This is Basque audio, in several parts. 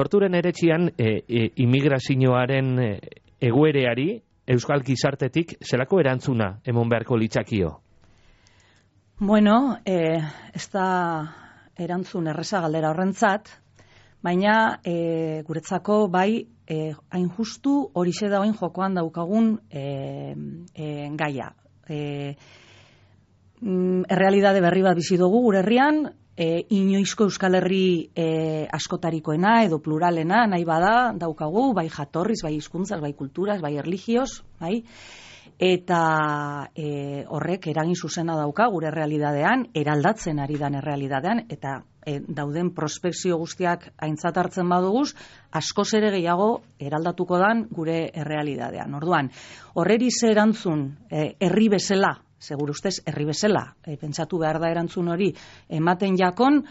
Torturen eretxian immigrazioaren egoereari euskal gizartetik zelako erantzuna emon beharko litzakio? Bueno, ez da erantzun erreza galdera horrentzat, baina guretzako bai hain justu horixe da oin jokoan daukagun gaia. Errealitate berri bat bizi dugu gure herrian, inoizko Euskal Herri askotarikoena edo pluralena nahi bada daukagu, bai jatorriz, bai hizkuntzaz, bai kulturaz, bai erlijioz, bai, eta horrek eragin zuzena dauka gure errealitatean, eraldatzen ari dan errealitatean, eta dauden prospekzio guztiak aintzat hartzen baduguz, askoz ere gehiago eraldatuko dan gure errealitatean. Orduan, horreri ze erantzun herri bezala, segur ustez, herri bezala, pentsatu behar da erantzun hori, ematen jakon,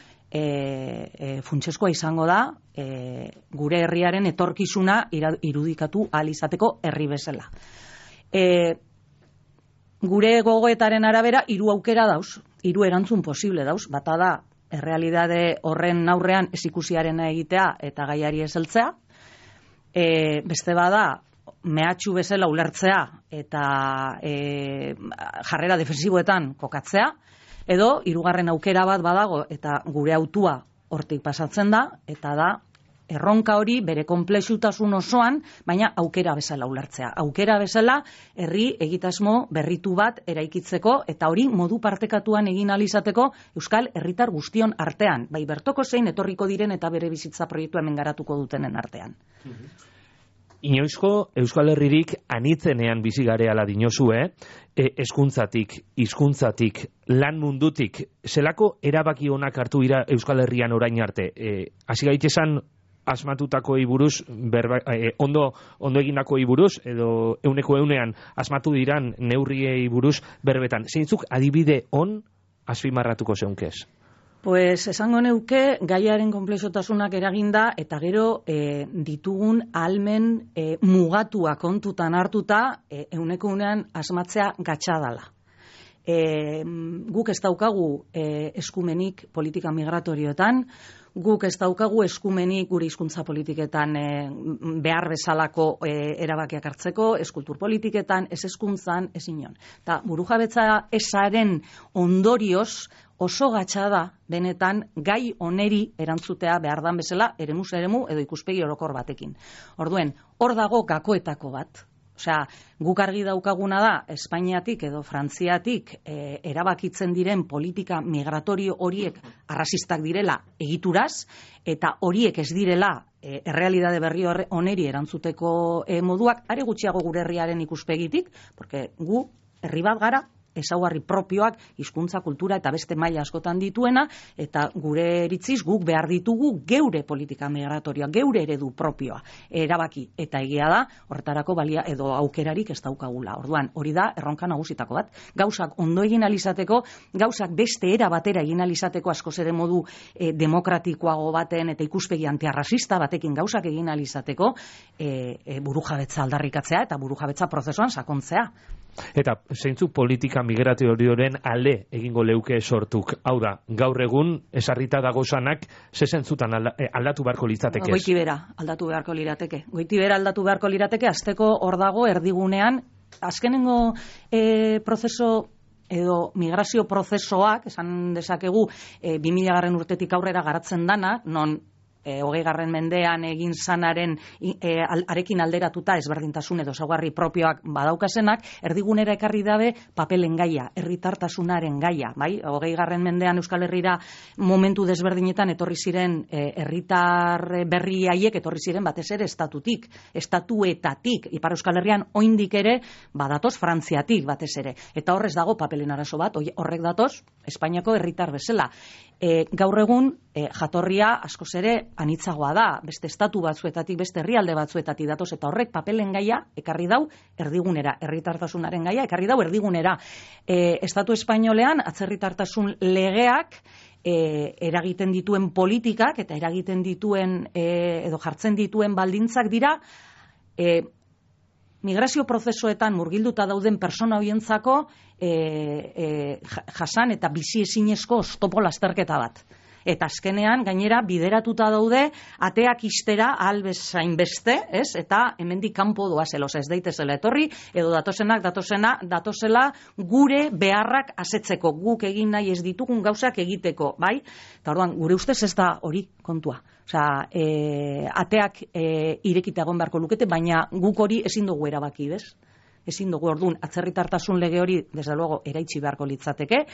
funtsezkoa izango da, gure herriaren etorkizuna irudikatu ahal izateko herri bezala. Gure gogoetaren arabera, 3 aukera dauz, 3 erantzun posible dauz, bata da, errealitate horren aurrean ez ikusiarena egitea eta gaiari ez heltzea, beste bada, mehatxu bezala ulertzea eta jarrera defensiboetan kokatzea, edo 3. aukera bat badago eta gure hautua hortik pasatzen da, eta da erronka hori bere konplexutasun osoan, baina aukera bezala ulertzea. Aukera bezala herri egitasmo berritu bat eraikitzeko eta hori modu partekatuan egin ahal izateko euskal herritar guztion artean, bai bertoko zein etorriko diren eta bere bizitza proiektua hemen garatuko dutenen artean. Inoizko Euskal Herririk anitzenean bizi gareala dinozue, hezkuntzatik, hizkuntzatik, lan mundutik, zelako erabaki onak hartu dira Euskal Herrian orain arte? Hasi gaitesan asmatutakoei buruz, ondo egindakoi buruz, edo 100% asmatu diran neurriei buruz berbetan. Zeintzuk adibide on azpimarratuko zeunkez? Pues esango neuke gaiaren konplexotasunak eraginda eta gero ditugun ahalmen mugatua kontutan hartuta 100% asmatzea gatxadala. Guk ez daukagu eskumenik politika migratorioetan, guk ez daukagu eskumenik gure hizkuntza politiketan behar bezalako erabakiak hartzeko, ez kultur politiketan, ez hezkuntzan, ez inon. Eta burujabetza ezaren ondorioz oso gatsa da benetan gai oneri erantzutea behar dan bezala eremuz eremu edo ikuspegi orokor batekin. Orduen, hor dago gakoetako bat. Osea, guk argi daukaguna da, Espainiatik edo Frantziatik erabakitzen diren politika migratorio horiek arrazistak direla egituraz, eta horiek ez direla errealitate berri oneri erantzuteko moduak, are gutxiago gure herriaren ikuspegitik, porque gu herri bat gara, ezaugarri propioak, hizkuntza, kultura eta beste maila askotan dituena, eta gure iritziz guk behar ditugu geure politika migratorioa, geure eredu propioa erabaki, eta egia da, horretarako balia edo aukerarik ez daukagula. Orduan, hori da erronka nagusitako bat. Gauzak ondo egin alizateko, gauzak beste era batera egin alizateko, askoz ere modu demokratikoago baten eta ikuspegi antiarrasista batekin gauzak egin alizateko, burujabetza aldarrikatzea eta burujabetza prozesuan sakontzea. Eta zeintzuk politika migratorioaren alde egingo leuke sortuk? Hau da, gaur egun esarrita dagozanak zentzutan aldatu beharko litzateke? Goitibera aldatu beharko lirateke. Goitibera aldatu beharko lirateke, azteko hor dago erdigunean, azkenengo prozeso edo migrazio prozesoak, esan dezakegu 2000 urtetik aurrera garatzen dana, non 20. mendean egin zanaren arekin alderatuta ezberdintasun edo ezaugarri propioak badaukasenak, erdigunera ekarri dabe papelen gaia, herritartasunaren gaia, bai? 20. mendean Euskal Herrira momentu desberdinetan etorri ziren herritar berri haiek etorri ziren batez ere estatuetatik, Ipar Euskal Herrian oraindik ere badatoz Frantziatik batez ere. Eta horrez dago papelen arazo bat, horrek datoz Espainiako herritar bezala. Gaur egun jatorria askoz ere anitzagoa da, beste estatu batzuetatik, beste herrialde batzuetatik datoz, eta horrek papelen gaia ekarri dau erdigunera, herritartasunaren gaia ekarri dau erdigunera. Estatu espainolean atzerritartasun legeak eragiten dituen politikak eta eragiten dituen edo jartzen dituen baldintzak dira migrazio prozesuetan murgilduta dauden persona horientzako jasan eta bizi ezinezko oztopo lasterketa bat. Eta azkenean, gainera, bideratuta daude, ateak istera albezain beste, ez? Eta hemendik kanpo doazelos, ez daitezela etorri, edo datozela gure beharrak asetzeko, guk egin nahi ez ditugun gauzak egiteko, bai? Eta orduan, gure ustez ez da hori kontua. Osea, ateak irekita egon beharko lukete, baina guk hori ezin dugu erabaki, bez? Ezin dugu, orduan, atzerritartasun lege hori, desde luego, eraitsi beharko litzateke,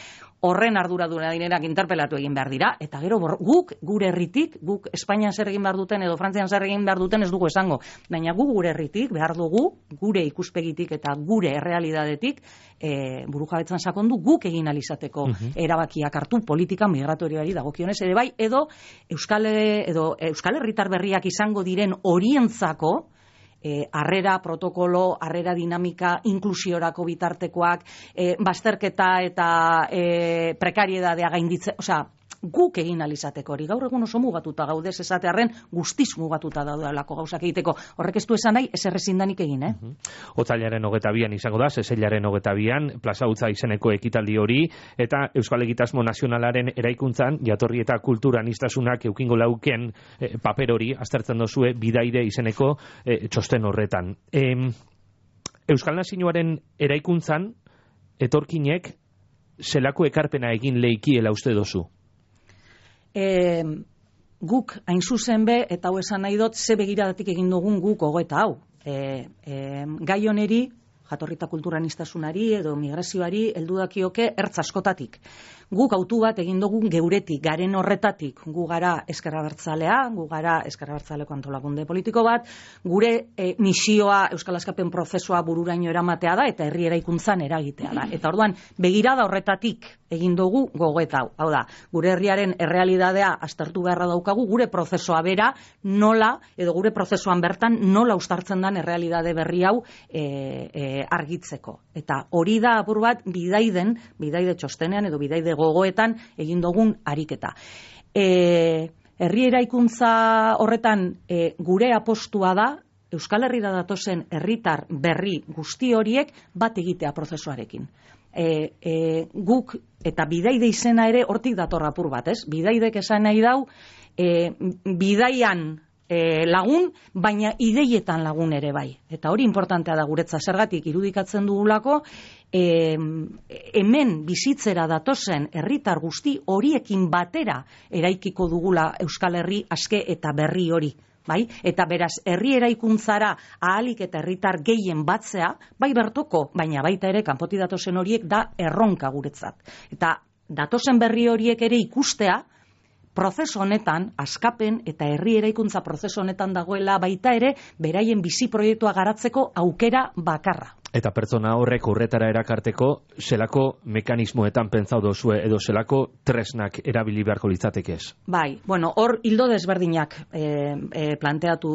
horren arduraduna direnak interpelatu egin behar dira, eta gero guk, gure herritik, guk Espainian zer egin behar duten edo Frantzian zer egin behar duten ez dugu esango, baina guk gure herritik behar dugu, gure ikuspegitik eta gure errealidadetik, burujabetzan sakondu guk egin alizateko erabakiak hartu politika migratorioari dagokionez ere bai, edo Euskal Herritar berriak izango diren horientzako, harrera protokolo, harrera dinamika, inklusiorako bitartekoak, bazterketa eta prekariedadea gainditze, osea, guk egin alizateko hori. Gaur egun oso mugatuta gaudez esatearren guztiz mugatuta daudelako gauzak egiteko. Horrek ez du esan nahi, ezer ezin danik egin, Otsailaren 22an izango da, Seseilaren 22an, Plaza Utza izeneko ekitaldi hori, eta Euskal Egitasmo Nazionalaren eraikuntzan, jatorri eta kultura aniztasunak eukingo lauken paper hori, aztertzen dozue, bidaide izeneko txosten horretan. Euskal Nazioaren eraikuntzan, etorkinek, zelako ekarpena egin leikiela uste dozu? Guk hain zuzen be, eta hau esan nahi dut, ze begiradatik egin dugun guk gogoeta hau. Gai honeri, jatorrita kulturaniztasunari edo migrazioari heldu dakioke ertz askotatik. Guk autu bat egin dugu geuretik, garen horretatik, gu gara Ezker Abertzalea, gu gara Ezker Abertzaleko antolakunde politiko bat, gure misioa Euskal Askapen prozesua bururaino eramatea da eta herri eraikuntzan eragitea da. Eta orduan, begirada horretatik egin dugu gogoeta hau. Hau da, gure herriaren errealidadea aztertu beharra daukagu, gure prozesua bera nola, edo gure prozesuan bertan nola uztartzen den errealidade berri hau argitzeko. Eta hori da apur bat bidaide txostenean edo bidaide gogoetan egin dugun ariketa. Herri eraikuntza horretan gure apostua da Euskal Herrira datozen herritar berri guzti horiek bat egitea prozesuarekin. Guk eta bidaide izena ere hortik dator apur bat, ez? Bidaidek esan nahi dau bidaian lagun, baina ideietan lagun ere bai. Eta hori importantea da guretza, zergatik irudikatzen dugulako hemen bizitzera datozen herritar guzti horiekin batera eraikiko dugula Euskal Herri aske eta berri hori. Bai? Eta beraz, herri eraikuntzara ahalik eta herritar gehien batzea, bai bertoko, baina baita ere kanpoti datozen horiek da erronka guretzat. Eta datozen berri horiek ere ikustea, prozesu honetan, askapen eta herri eraikuntza prozesu honetan dagoela baita ere, beraien bizi proiektua garatzeko aukera bakarra. Eta pertsona horrek horretara erakarteko, zelako mekanismoetan pentsau dozue edo zelako tresnak erabili beharko litzatekez? Bai, bueno, hor hildo desberdinak planteatu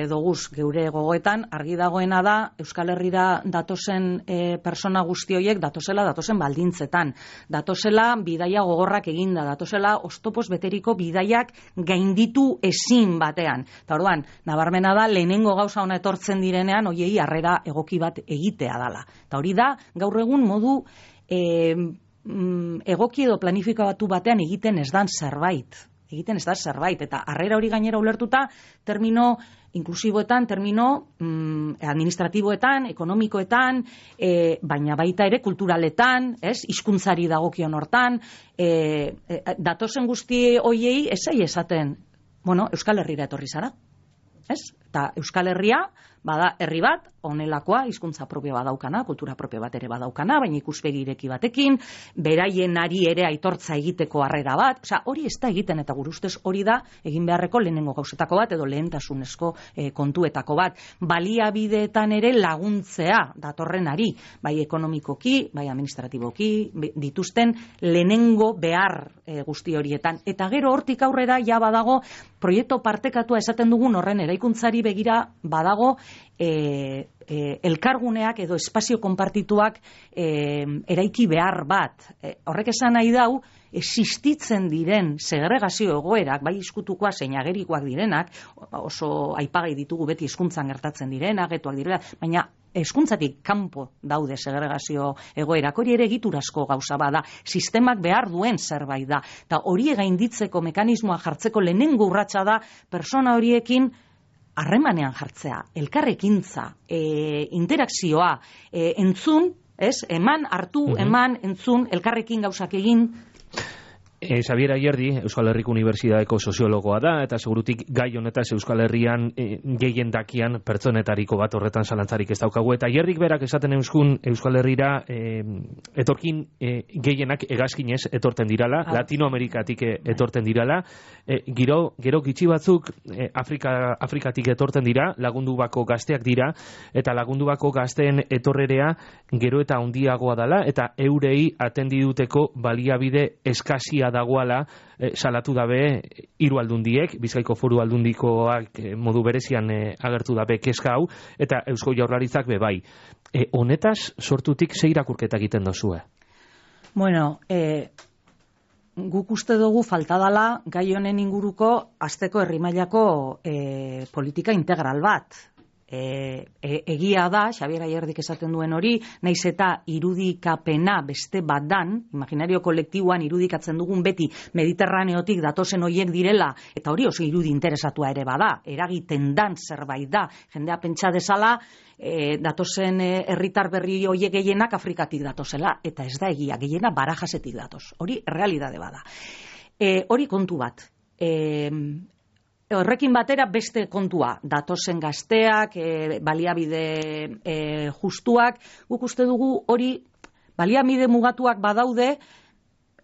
doguz geure gogoetan, argi dagoena da Euskal Herrira datozen persona guzti horiek datozen baldintzetan, datozela bidaia gogorrak eginda, datozela oztopoz beteriko bidaiak gainditu ezin batean. Eta orduan, nabarmena da lehenengo gauza ona etortzen direnean hoiei harrera egoki bat egitea dala. Eta hori da, gaur egun modu egoki edo planifikatu batean egiten ez dan zerbait. Eta harrera hori gainera ulertuta, termino inklusiboetan, termino administratiboetan, ekonomikoetan, baina baita ere kulturaletan, hizkuntzari dagokion hortan, datozen guzti hoiei esai esaten, Euskal Herrira etorri zara. Eta Euskal Herria, bada herri bat, honelakoa, hizkuntza propio badaukana, kultura propio bat ere badaukana, baina ikuspegi ireki batekin, beraien ari ere aitortza egiteko harrera bat, hori ez da egiten eta gure ustez hori da egin beharreko lehenengo gauzetako bat edo lehentasunezko kontuetako bat. Baliabideetan ere laguntzea datorrenari, bai ekonomikoki, bai administratiboki, dituzten lehenengo behar guzti horietan. Eta gero hortik aurrera ja badago proiektu partekatua esaten dugun horren eraikuntzari begira badago elkarguneak edo espazio konpartituak eraiki behar bat. Horrek esan nahi dau, existitzen diren segregazio egoerak, bai izkutukoa zein agerikoak direnak, oso aipagai ditugu beti hizkuntzan gertatzen direnak, getuak direla, baina hezkuntzatik kanpo daude segregazio egoerak, hori ere egiturazko gauza bada, sistemak behar duen zerbait da, eta hori gainditzeko mekanismoa jartzeko lehenengo urratsa da persona horiekin harremanean jartzea, elkarrekintza, interakzioa, entzun, eman, hartu, eman, entzun, elkarrekin gauzak egin. Xabier Ayerdi, Euskal Herriko Unibertsitateko soziologoa da, eta segurutik gai honetaz Euskal Herrian gehien dakian pertsonetariko bat horretan zalantzarik ez daukagu. Eta Ayerdik berak esaten euskun Euskal Herrira etorkin gehienak hegazkinez etorten dirala, Latinoamerikatik etorten dirala, gero gitxi batzuk Afrikatik etorten dira, lagundubako gazteak dira, eta lagundubako gazteen etorrerea gero eta handiagoa dela, eta eurei atendiduteko baliabide eskasia dagoala salatu dabe hiru aldundiek, Bizkaiko Foru Aldundikoak modu berezian agertu dabe kezka hau, eta Eusko Jaurlaritzak be bai. Honetaz sortutik ze irakurketa egiten dozue? Bueno, guk uste dugu falta dela gai honen inguruko hasteko herri mailako politika integral bat. Egia da, Xabier Ayerdik esaten duen hori, naiz eta irudikapena beste bat dan, imaginario kolektiboan irudikatzen dugun beti Mediterraneotik datozen hoiek direla, eta hori oso irudi interesatua ere bada, eragiten dan zerbait da, jendea pentsa dezala, datozen herritar berri hoiek gehienak Afrikatik datozela, eta ez da egia, gehiena Barajasetik datoz, hori realidade bada. Hori kontu bat. Horrekin batera beste kontua, datozen gazteak, baliabide justuak, guk uste dugu hori baliabide mugatuak badaude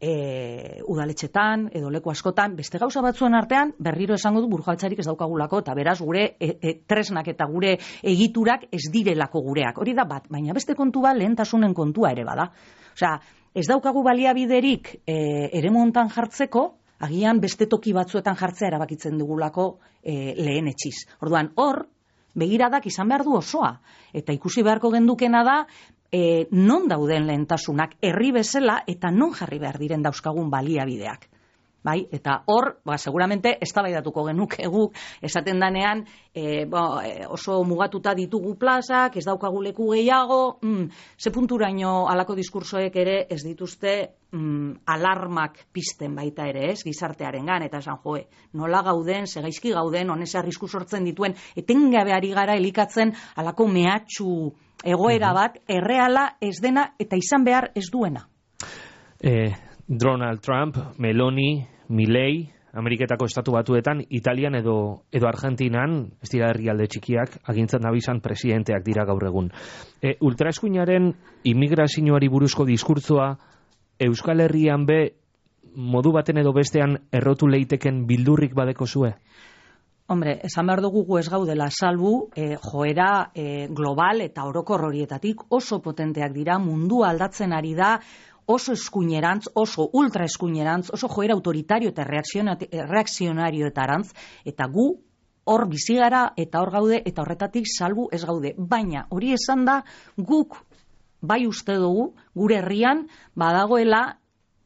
udaletxetan edo leku askotan, beste gauza batzuen artean berriro esango du burujabetzarik ez daukagulako, eta beraz gure tresnak eta gure egiturak ez direlako gureak. Hori da bat, baina beste kontua lehentasunen kontua ere bada. Osea, ez daukagu baliabiderik eremu hontan jartzeko, agian beste toki batzuetan jartzea erabakitzen dugulako lehen etxiz. Orduan, hor, begiradak izan behar du osoa. Eta ikusi beharko gendukena da, non dauden lehentasunak herri bezala eta non jarri behar diren dauzkagun baliabideak. Bai, eta hor, seguramente eztabaidatuko genuke guk esaten danean, oso mugatuta ditugu plazak, ez daukagu leku gehiago, ze punturaino halako diskursoek ere ez dituzte alarmak pizten baita ere, ez, gizartearengan, eta esan joe, nola gauden, segaizki gauden, honez arrisku sortzen dituen, etengabe ari gara elikatzen halako mehatxu egoera bat, erreala ez dena eta izan behar ez duena. Donald Trump, Meloni, Milei, Ameriketako estatu batuetan, Italian edo Argentinan, ez dira herrialde txikiak, agintzen nabizan presidenteak dira gaur egun. Ultraeskuinaren immigrazioari buruzko diskurtzoa Euskal Herrian be modu baten edo bestean errotu leiteken bildurrik badeko zue? Hombre, esan behar dugu gu ez gaudela salbu, joera global eta orokor horietatik oso potenteak dira, mundua aldatzen ari da, oso eskuinerantz, oso ultra eskuinerantz, oso joera autoritario eta reakzionarioetarantz, eta gu hor bizi gara eta hor gaude eta horretatik salbu ez gaude. Baina hori esan da guk bai uste dugu gure herrian badagoela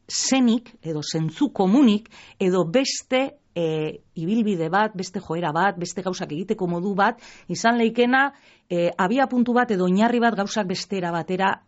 zenik edo zentzu komunik edo beste ibilbide bat, beste joera bat, beste gauzak egiteko modu bat, izan leikena abia puntu bat edo oinarri bat gauzak bestera batera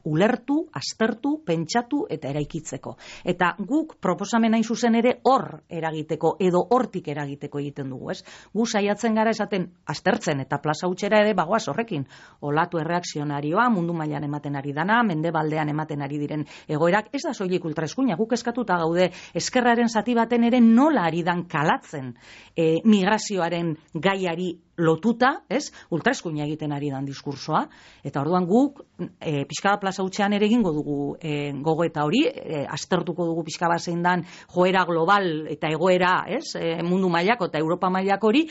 ulertu, aztertu, pentsatu eta eraikitzeko. Eta guk proposamen hain zuzen ere hor eragiteko edo hortik eragiteko egiten dugu, ez? Gu saiatzen gara esaten aztertzen eta plaza hutsera ere bagoaz horrekin. Olatu erreakzionarioa, mundu mailan ematen ari dana, mendebaldean ematen ari diren egoerak, ez da soilik ultraeskuina, guk eskatuta gaude ezkerraren zati baten ere nola ari dan kalatzen migrazioaren gaiari lotuta, ez? Ultraeskuina egiten ari dan diskursoa, eta orduan guk pixka plaza hutsean ere egingo dugu gogoeta hori, aztertuko dugu pixka bat zein dan joera global eta egoera, ez? Mundu mailako eta Europa mailako hori,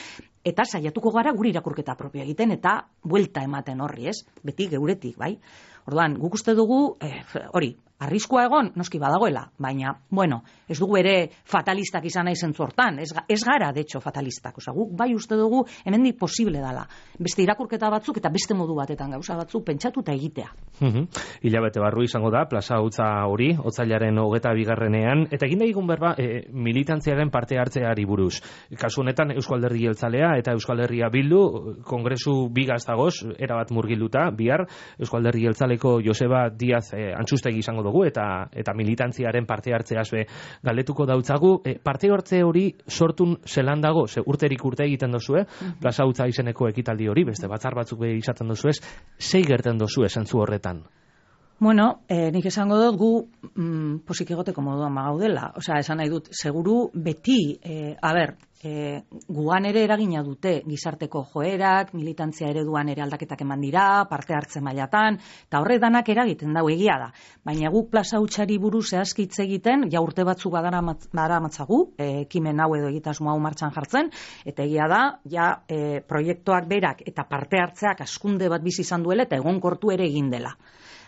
eta saiatuko gara gure irakurketa propio egiten eta buelta ematen horri, ez? Beti geuretik, bai? Orduan, guk uste dugu, hori, Arriskua egon, noski badagoela, baina, bueno, ez dugu ere fatalistak izan nahi zentzu hortan, ez gara, de hecho, fatalistak. Osa, guk bai uste dugu hemendik posible dala. Beste irakurketa batzuk eta beste modu batetan gauza batzuk pentsatu eta egitea. Hilabete barru izango da, plaza hutza hori, otsailaren 22ean, eta egin daigun berba, militantziaren parte hartzeari buruz. Kasu honetan, Eusko Alderdi Jeltzalea eta Euskal Herria Bildu, kongresu bigaz dagoz, erabat murgilduta, bihar, Eusko Alderdi Jeltzaleko Joseba Díaz Antxustegi izango dugu, eta militantziaren parte hartzeaz galdetuko dautzagu. Parte hartze hori sortun zelan dago, ze urterik urte egiten dozue, plaza hutza izeneko ekitaldi hori, beste batzar batzuk izaten dozuez, sei gerten dozue zentzu horretan? Bueno, nik esango dut gu posik egoteko moduan magaudela. Osea, esan nahi dut, seguru beti, guan ere eragina dute gizarteko joerak, militantzia ereduan ere aldaketak eman dira, parte hartze mailatan, eta horre danak eragiten dau egia da. Baina guk plaza hutsari buruz zehazkitz egiten, ja urte batzuk badara matzagu, ekimen hau edo egitasmo hau martxan jartzen, eta egia da, ja proiektuak berak eta parte hartzeak askunde bat bizi izan duela eta egonkortu ere egin dela.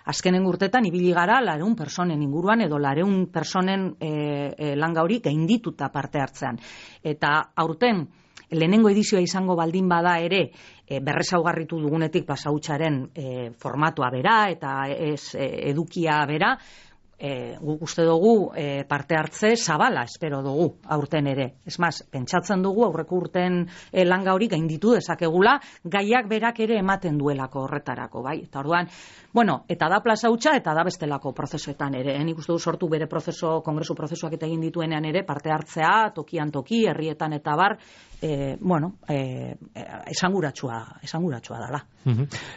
Azkenen urtetan ibili gara 200 personen inguruan edo 200 personen langa hori gaindituta parte hartzean. Eta aurten lehenengo edizioa izango baldin bada ere berrezaugarritu dugunetik plaza hutsaren formatua bera eta edukia bera, guk uste dugu parte hartze zabala espero dugu aurten ere. Ez maz, pentsatzen dugu aurreko urten langa hori gainditu dezakegula, gaiak berak ere ematen duelako horretarako, bai? Eta orduan, bueno, eta da plaza hutsa eta da bestelako prozesuetan ere. Nik uste du sortu bere kongresu prozesuak eta egin dituenean ere parte hartzea, tokian toki, herrietan eta bar, esanguratsua dala.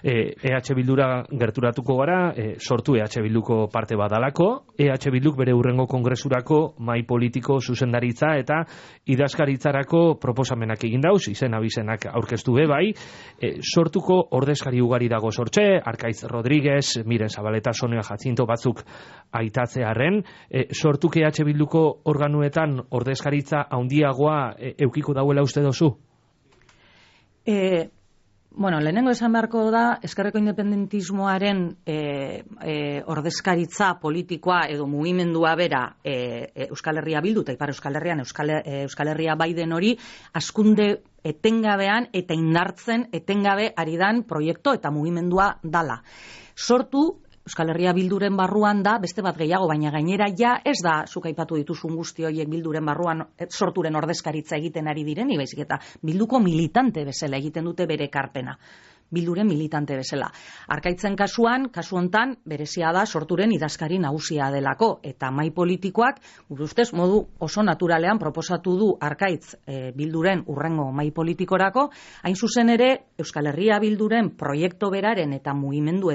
EH Bildura gerturatuko gara, sortu EH Bilduko parte badalako, EH Bilduk bere hurrengo kongresurako mai politiko zuzendaritza eta idazkaritzarako proposamenak egin dauz, izen abizenak aurkeztu bai, sortuko ordezkari ugari dago sortxe, Arkaitz Rodríguez, Miren Zabaleta, Sonia Jacinto batzuk aitatzearren, sortuk EH Bilduko organuetan ordezkaritza handiagoa eukiko dauela uste dozu? Bueno, lehenengo esan beharko da, ezkerreko independentismoaren ordezkaritza politikoa edo mugimendua bera Euskal Herria Bildu eta Ipar Euskal Herrian Euskal Herria Baiden hori askunde etengabean eta indartzen etengabe ari dan proiektu eta mugimendua dala. Sortu Euskal Herria Bilduren barruan da, beste bat gehiago, baina gainera ja ez da, zuk aipatu dituzun guzti horiek Bilduren barruan sorturen ordezkaritza egiten ari direni, baizik eta Bilduko militante bezala egiten dute bere ekarpena. Bilduren militante bezala. Arkaitzen kasuan, kasu hontan, berezia da sorturen idazkari nagusia delako, eta mai politikoak, gure ustez, modu oso naturalean proposatu du Arkaitz Bilduren urrengo mai politikorako, hain zuzen ere, Euskal Herria Bilduren proiektu beraren eta mugimendu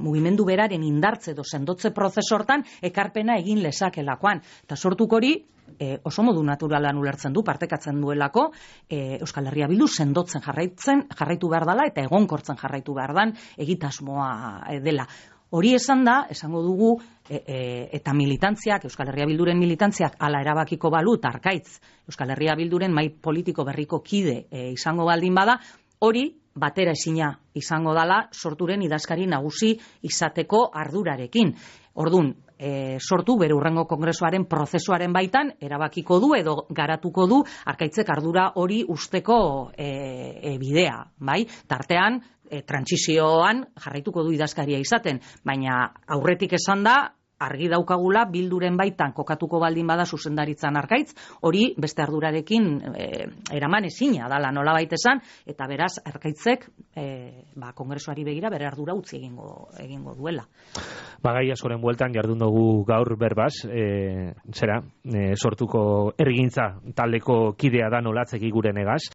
mugimendu beraren indartze edo sendotze prozesortan ekarpena egin lezakelakoan. Eta sortuk hori, oso modu naturalan ulertzen du, partekatzen duelako, Euskal Herria Bildu sendotzen jarraitu behar dela eta egonkortzen jarraitu behar dan egitasmoa dela. Hori esan da, esango dugu, eta militantziak, Euskal Herria Bilduren militantziak ala erabakiko balu, Arkaitz Euskal Herria Bilduren mai politiko berriko kide izango baldin bada, hori batera ezina izango dala sorturen idazkari nagusi izateko ardurarekin. Ordun, sortu bere hurrengo kongresuaren prozesuaren baitan erabakiko du edo garatuko du Arkaitzek ardura hori usteko bidea, bai? Tartean, trantsizioan jarraituko du idazkaria izaten, baina aurretik esan da, argi daukagula Bilduren baitan kokatuko baldin bada zuzendaritzan Arkaitz, hori beste ardurarekin eraman ezina dala nolabait esan, eta beraz Arkaitzek kongresuari begira bere ardura utzi egingo duela. Gai askoren bueltan jardun dugu gaur berbaz, sortuko ergintza taldeko kidea da Nolatzegi gure negaz,